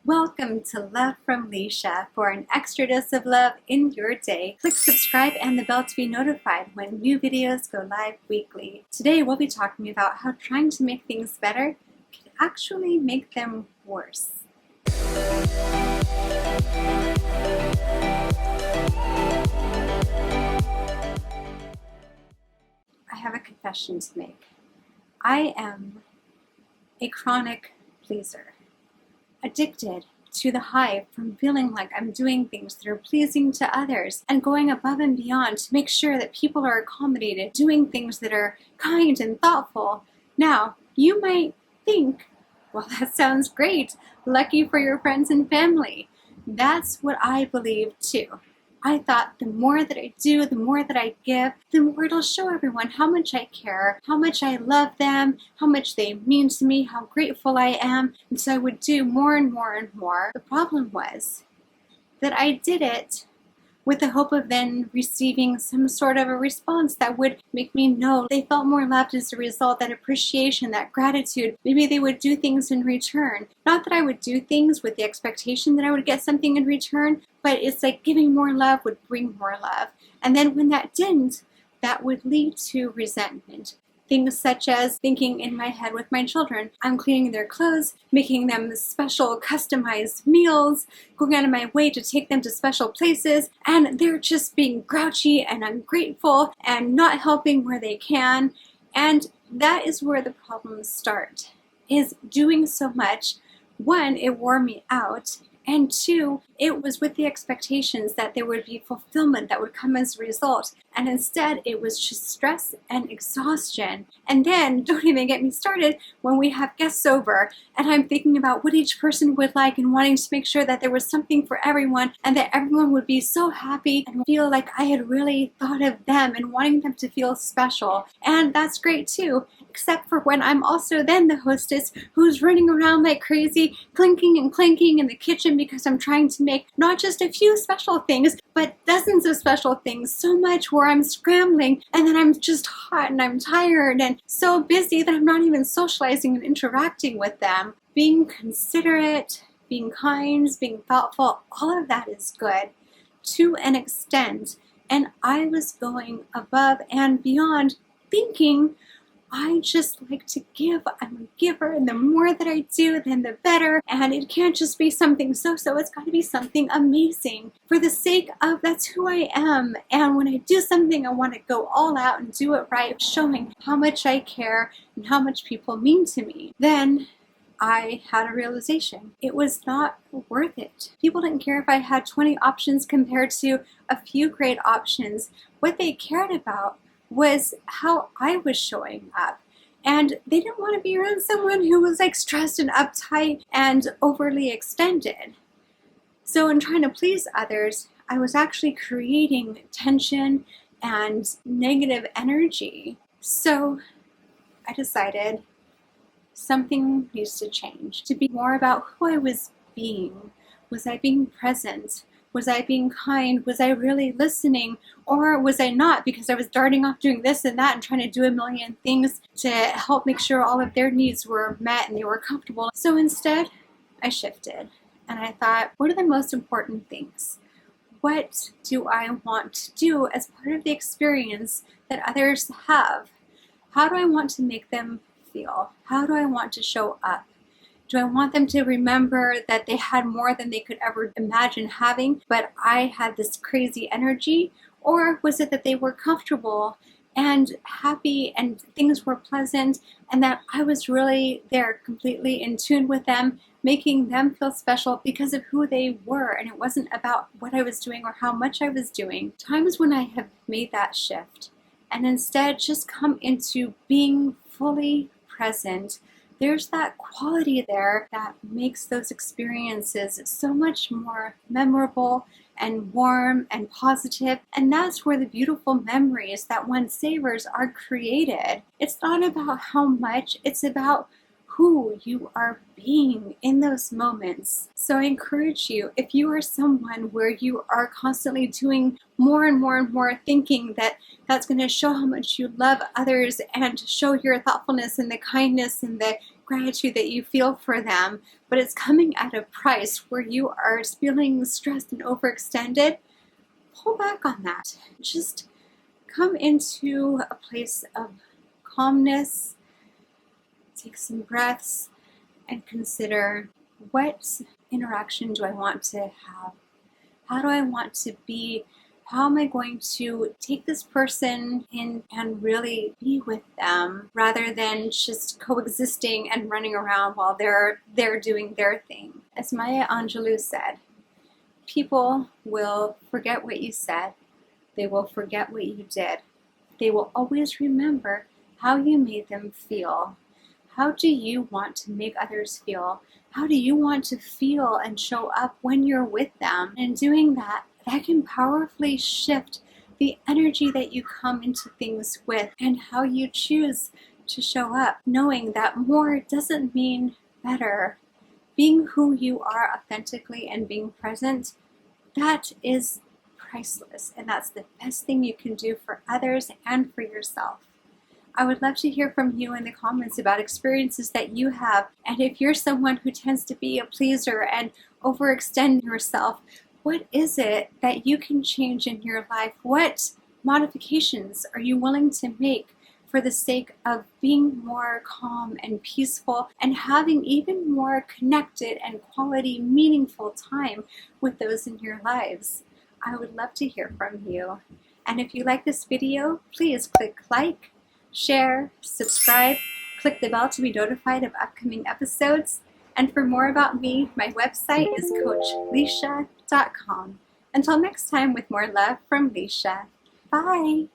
Welcome to Love from Lisha. For an extra dose of love in your day, click subscribe and the bell to be notified when new videos go live weekly. Today we'll be talking about how trying to make things better can actually make them worse. I have a confession to make. I am a chronic pleaser, addicted to the high from feeling like I'm doing things that are pleasing to others and going above and beyond to make sure that people are accommodated, doing things that are kind and thoughtful. Now, you might think, well, that sounds great. Lucky for your friends and family. That's what I believe too. I thought the more that I do, the more that I give, the more it'll show everyone how much I care, how much I love them, how much they mean to me, how grateful I am. And so I would do more and more and more. The problem was that I did it with the hope of then receiving some sort of a response that would make me know they felt more loved as a result, that appreciation, that gratitude. Maybe they would do things in return. Not that I would do things with the expectation that I would get something in return, but it's like giving more love would bring more love. And then when that didn't, that would lead to resentment. Things such as thinking in my head with my children, I'm cleaning their clothes, making them special customized meals, going out of my way to take them to special places, and they're just being grouchy and ungrateful and not helping where they can. And that is where the problems start, is doing so much. One, it wore me out. And two, it was with the expectations that there would be fulfillment that would come as a result. And instead, it was just stress and exhaustion. And then, don't even get me started, when we have guests over and I'm thinking about what each person would like and wanting to make sure that there was something for everyone and that everyone would be so happy and feel like I had really thought of them and wanting them to feel special. And that's great too, except for when I'm also then the hostess who's running around like crazy, clinking and clanking in the kitchen because I'm trying to make not just a few special things, but dozens of special things, so much where I'm scrambling and then I'm just hot and I'm tired and so busy that I'm not even socializing and interacting with them. Being considerate, being kind, being thoughtful, all of that is good to an extent. And I was going above and beyond, thinking I just like to give. I'm a giver, and the more that I do, then the better. And it can't just be something so-so. It's got to be something amazing for the sake of that's who I am. And when I do something, I want to go all out and do it right, showing how much I care and how much people mean to me. Then I had a realization. It was not worth it. People didn't care if I had 20 options compared to a few great options. What they cared about was how I was showing up. And they didn't want to be around someone who was like stressed and uptight and overly extended. So in trying to please others, I was actually creating tension and negative energy. So I decided something needs to change, to be more about who I was being. Was I being present? Was I being kind? Was I really listening? Or was I not, because I was darting off doing this and that and trying to do a million things to help make sure all of their needs were met and they were comfortable? So instead, I shifted and I thought, what are the most important things? What do I want to do as part of the experience that others have? How do I want to make them feel? How do I want to show up? Do I want them to remember that they had more than they could ever imagine having, but I had this crazy energy? Or was it that they were comfortable and happy and things were pleasant and that I was really there completely in tune with them, making them feel special because of who they were, and it wasn't about what I was doing or how much I was doing? Times when I have made that shift and instead just come into being fully present, there's that quality there that makes those experiences so much more memorable and warm and positive. And that's where the beautiful memories that one savors are created. It's not about how much, it's about who you are being in those moments. So I encourage you, if you are someone where you are constantly doing more and more and more, thinking that that's going to show how much you love others and show your thoughtfulness and the kindness and the gratitude that you feel for them, but it's coming at a price where you are feeling stressed and overextended, pull back on that. Just come into a place of calmness, take some breaths, and consider, what interaction do I want to have? How do I want to be? How am I going to take this person in and really be with them rather than just coexisting and running around while they're doing their thing? As Maya Angelou said, people will forget what you said. They will forget what you did. They will always remember how you made them feel. How do you want to make others feel? How do you want to feel and show up when you're with them? And doing that, that can powerfully shift the energy that you come into things with and how you choose to show up, knowing that more doesn't mean better. Being who you are authentically and being present, that is priceless, and that's the best thing you can do for others and for yourself. I would love to hear from you in the comments about experiences that you have, and if you're someone who tends to be a pleaser and overextend yourself, what is it that you can change in your life? What modifications are you willing to make for the sake of being more calm and peaceful and having even more connected and quality, meaningful time with those in your lives? I would love to hear from you. And if you like this video, please click like, share, subscribe, click the bell to be notified of upcoming episodes. And for more about me, my website is coachlisha.com. Until next time, with more love from Lisha. Bye!